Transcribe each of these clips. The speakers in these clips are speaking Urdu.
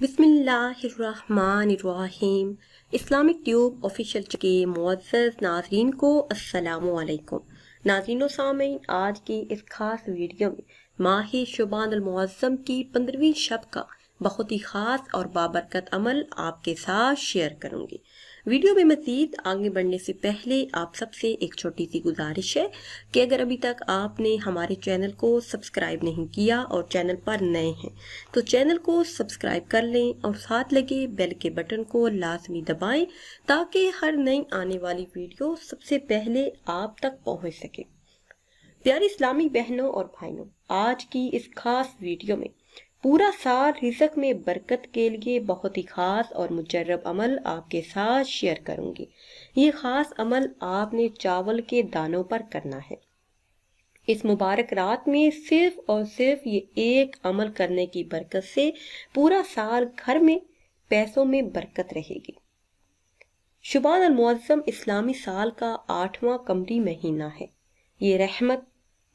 بسم اللہ الرحمن الرحیم۔ اسلامک ٹیوب آفیشیل کے معزز ناظرین کو السلام علیکم۔ ناظرین و سامعین، آج کی اس خاص ویڈیو میں ماہ شعبان المعظم کی 15ویں شب کا بہت ہی خاص اور بابرکت عمل آپ کے ساتھ شیئر کروں گی۔ ویڈیو میں مزید آگے بڑھنے سے پہلے آپ سب سے ایک چھوٹی سی گزارش ہے کہ اگر ابھی تک آپ نے ہمارے چینل کو سبسکرائب نہیں کیا اور چینل پر نئے ہیں تو چینل کو سبسکرائب کر لیں اور ساتھ لگے بیل کے بٹن کو لازمی دبائیں تاکہ ہر نئی آنے والی ویڈیو سب سے پہلے آپ تک پہنچ سکے۔ پیاری اسلامی بہنوں اور بھائیوں، آج کی اس خاص ویڈیو میں پورا سال رزق میں برکت کے لیے بہت ہی خاص اور مجرب عمل آپ کے ساتھ شیئر کروں گی۔ یہ خاص عمل آپ نے چاول کے دانوں پر کرنا ہے۔ اس مبارک رات میں صرف اور صرف یہ ایک عمل کرنے کی برکت سے پورا سال گھر میں پیسوں میں برکت رہے گی۔ شعبان المعظم اسلامی سال کا 8واں قمری مہینہ ہے۔ یہ رحمت،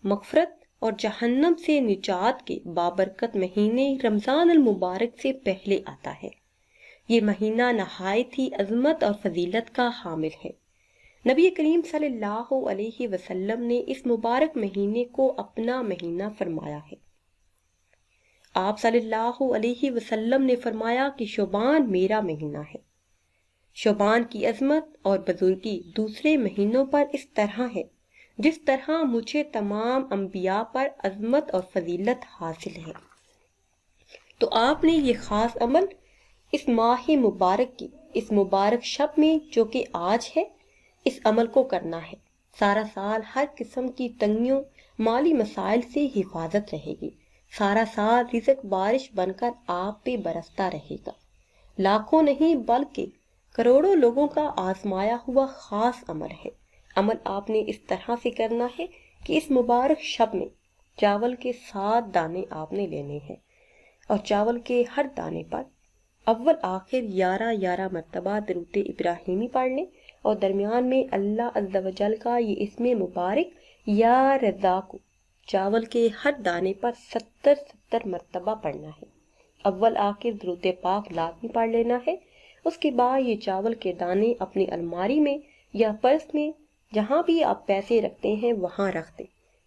مغفرت اور جہنم سے نجات کے بابرکت مہینے رمضان المبارک سے پہلے آتا ہے۔ یہ مہینہ نہایت ہی عظمت اور فضیلت کا حامل ہے۔ نبی کریم صلی اللہ علیہ وسلم نے اس مبارک مہینے کو اپنا مہینہ فرمایا ہے۔ آپ صلی اللہ علیہ وسلم نے فرمایا کہ شعبان میرا مہینہ ہے۔ شعبان کی عظمت اور بزرگی دوسرے مہینوں پر اس طرح ہے جس طرح مجھے تمام انبیاء پر عظمت اور فضیلت حاصل ہے۔ تو آپ نے یہ خاص عمل اس ماہ مبارک کی اس مبارک شب میں جو کہ آج ہے، اس عمل کو کرنا ہے۔ سارا سال ہر قسم کی تنگیوں، مالی مسائل سے حفاظت رہے گی۔ سارا سال رزق بارش بن کر آپ پہ برستا رہے گا۔ لاکھوں نہیں بلکہ کروڑوں لوگوں کا آزمایا ہوا خاص عمل ہے۔ عمل آپ نے اس طرح سے کرنا ہے کہ اس مبارک شب میں چاول کے 7 دانے آپ نے لینے ہیں اور چاول کے ہر دانے پر اول آخر 11 مرتبہ درود ابراہیمی پڑھ لیں اور درمیان میں اللہ عز و جل کا یہ اسم مبارک یا رزاق چاول کے ہر دانے پر 70 مرتبہ پڑھنا ہے۔ اول آخر درود پاک لازمی پڑھ لینا ہے۔ اس کے بعد یہ چاول کے دانے اپنی الماری میں یا پرس میں جہاں بھی آپ پیسے رکھتے ہیں وہاں رکھ دیں۔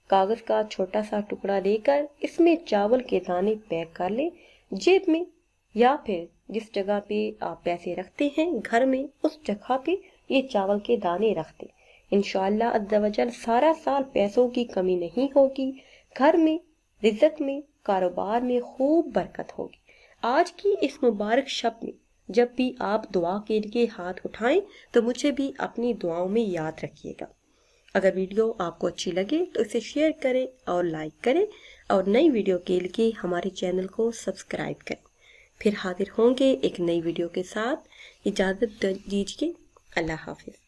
کاغذ کا چھوٹا سا ٹکڑا لے کر اس میں چاول کے دانے پیک کر لیں، جیب میں یا پھر جس جگہ پہ آپ پیسے رکھتے ہیں گھر میں اس جگہ پہ یہ چاول کے دانے رکھ دیں۔ انشاءاللہ عز و جل سارا سال پیسوں کی کمی نہیں ہوگی، گھر میں، رزق میں، کاروبار میں خوب برکت ہوگی۔ آج کی اس مبارک شب میں جب بھی آپ دعا کے لیے ہاتھ اٹھائیں تو مجھے بھی اپنی دعاؤں میں یاد رکھیے گا۔ اگر ویڈیو آپ کو اچھی لگے تو اسے شیئر کریں اور لائک کریں اور نئی ویڈیو کے لیے ہمارے چینل کو سبسکرائب کریں۔ پھر حاضر ہوں گے ایک نئی ویڈیو کے ساتھ۔ اجازت دیجیے، اللہ حافظ۔